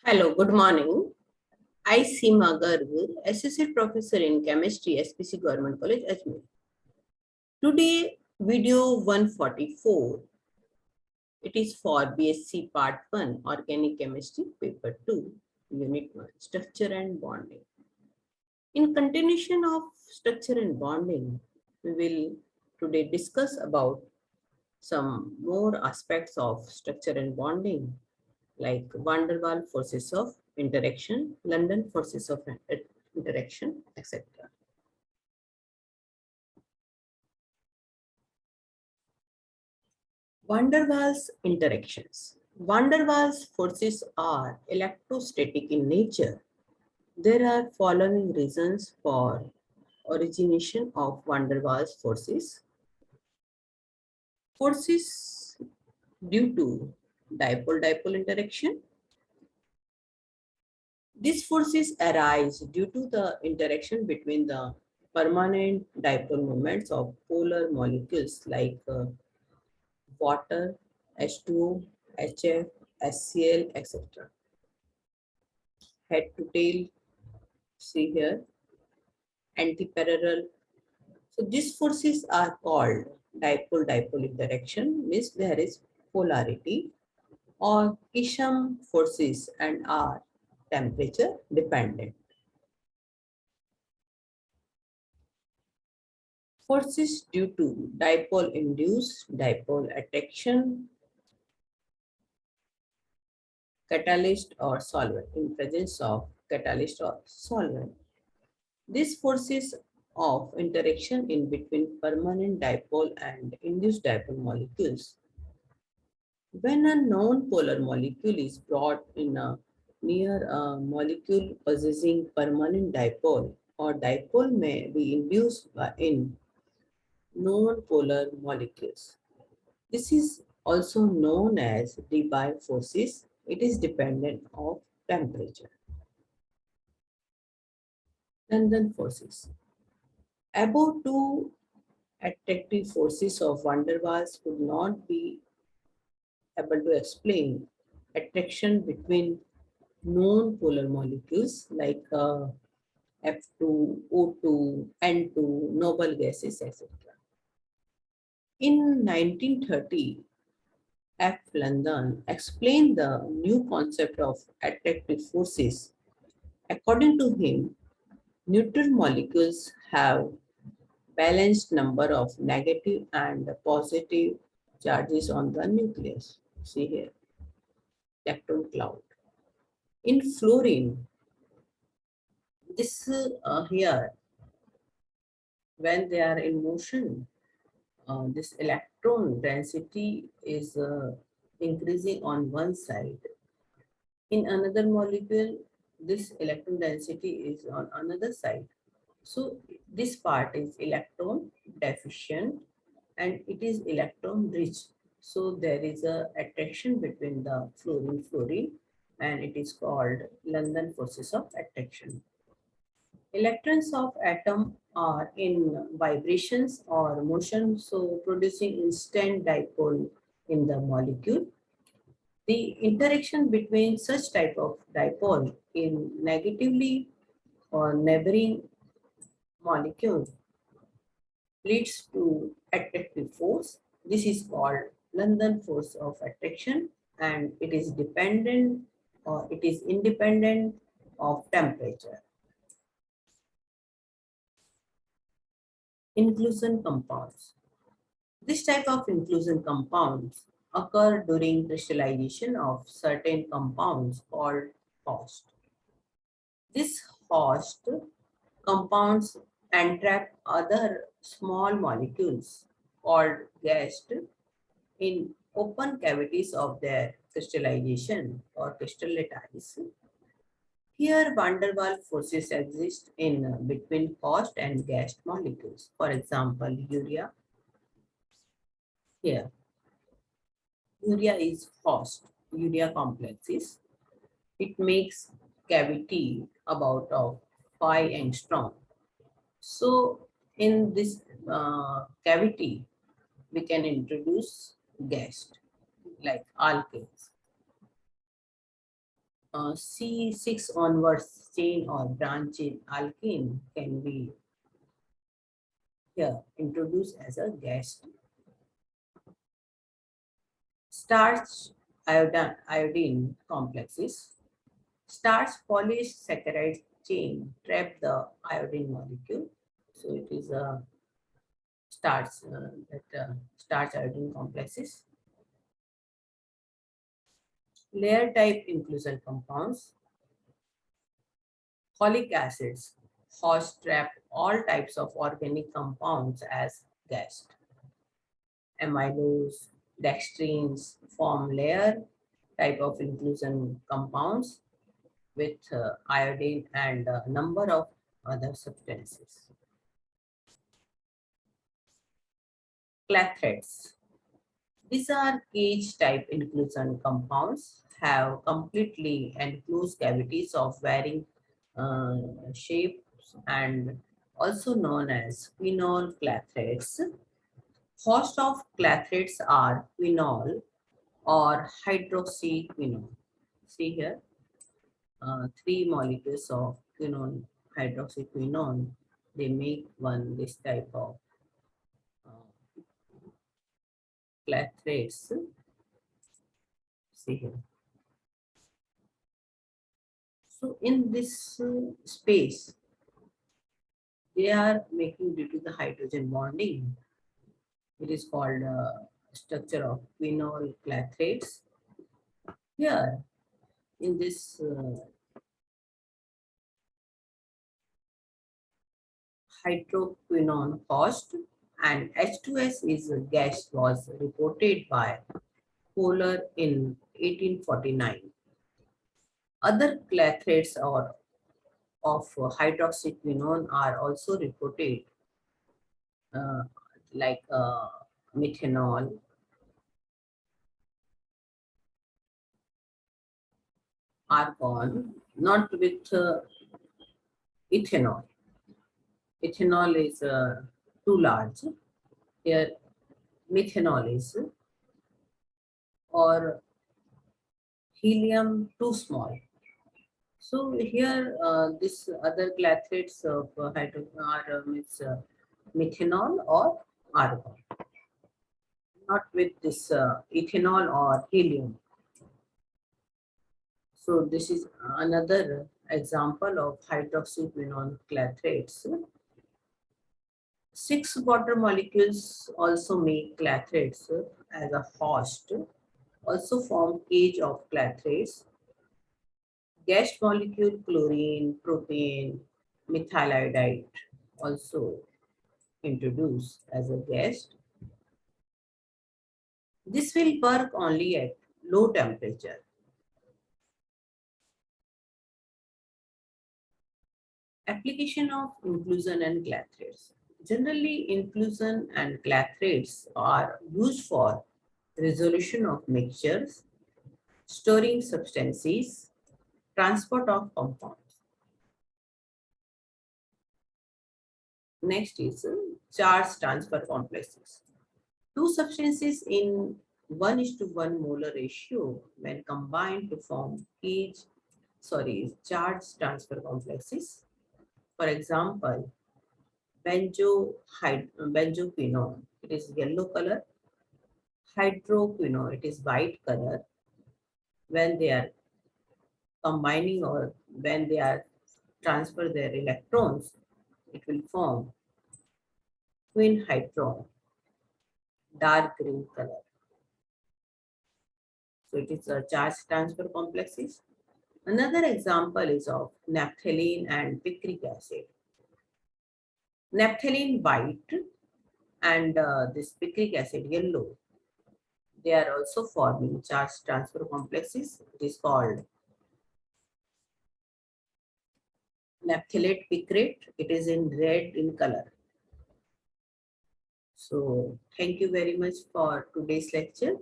Hello, good morning. I SEEMA GARG, Associate Professor in Chemistry, SPC Government College, Ajmer. Today, video 144. It is for BSc Part 1, Organic Chemistry, Paper 2, Unit 1, Structure and Bonding. In continuation of structure and bonding, we will today discuss about some more aspects of structure and bonding, like van der Waals forces of interaction, London forces of interaction, etc. Van der Waals interactions. Van der Waals forces are electrostatic in nature. There are following reasons for origination of van der Waals forces. Forces due to dipole-dipole interaction. These forces arise due to the interaction between the permanent dipole moments of polar molecules like water, H2O, HF, HCl, etc. Head to tail, see here, antiparallel. So these forces are called dipole-dipole interaction, means there is polarity, or Kisham forces and are temperature dependent. Forces due to dipole-induced dipole attraction, catalyst or solvent, in presence of catalyst or solvent. These forces of interaction in between permanent dipole and induced dipole molecules. When a non-polar molecule is brought in a near a molecule possessing permanent dipole, or dipole may be induced in non-polar molecules. This is also known as Debye forces. It is dependent of temperature. London forces. Above two attractive forces of van der Waals would not be able to explain attraction between non-polar molecules like F2, O2, N2, noble gases, etc. In 1930, F. London explained the new concept of attractive forces. According to him, neutral molecules have balanced number of negative and positive charges on the nucleus. See here, electron cloud. In fluorine, this here, when they are in motion, this electron density is increasing on one side. In another molecule, this electron density is on another side. So this part is electron deficient and it is electron rich. So there is a attraction between the fluorine and it is called London forces of attraction. Electrons of atom are in vibrations or motion, so producing instant dipole in the molecule. The interaction between such type of dipole in negatively or neighboring molecule leads to attractive force. This is called London force of attraction and it is dependent or it is independent of temperature. Inclusion compounds. This type of inclusion compounds occur during crystallization of certain compounds called host. This host compounds entrap other small molecules called guests in open cavities of their crystallization or crystallize. Here, van der Waals forces exist in between host and guest molecules. For example, urea. Here, urea is host, urea complexes. It makes cavity about of 5 angstrom. So in this cavity, we can introduce guest like alkanes. C6 onwards chain or branch in alkene can be here introduced as a gas. Starch iodine complexes. Starch polysaccharide chain trap the iodine molecule. So it is a starch iodine complexes. Layer type inclusion compounds. Folic acids host trap all types of organic compounds as gas. Amylose, dextrins form layer type of inclusion compounds with iodine and a number of other substances. Clathrates. These are cage type inclusion compounds, have completely enclosed cavities of varying shapes and also known as quinol clathrates. Host of clathrates are quinol or hydroxyquinone. See here, three molecules of quinone, hydroxyquinone, they make one this type of uh, clathrates. See here. So in this space, they are making due to the hydrogen bonding. It is called structure of quinol clathrates. Here in this hydroquinone host and H2S is a gas was reported by Kohler in 1849. Other clathrates or of hydroxyquinone are also reported uh, like methanol, argon, not with ethanol. Ethanol is too large. Here, methanol is or helium too small. So here, this other clathrates of are methanol or argon, not with this ethanol or helium. So this is another example of hydroxyquinone clathrates. Six water molecules also make clathrates as a host, also form cage of clathrates. Gas molecule chlorine, propane, methyl iodide also introduced as a gas. This will work only at low temperature. Application of inclusion and clathrates. Generally, inclusion and clathrates are used for resolution of mixtures, storing substances, transport of compounds. Next is charge transfer complexes. Two substances in 1:1 molar ratio when combined to form charge transfer complexes. For example, benzoquinone, it is yellow color. Hydroquinone, it is white color. When they are combining or when they are transfer their electrons, it will form quinhydrone, dark green color. So it is a charge transfer complexes. Another example is of naphthalene and picric acid. Naphthalene white and this picric acid yellow. They are also forming charge transfer complexes. It is called naphthalate picrate. It is in red in color. So thank you very much for today's lecture.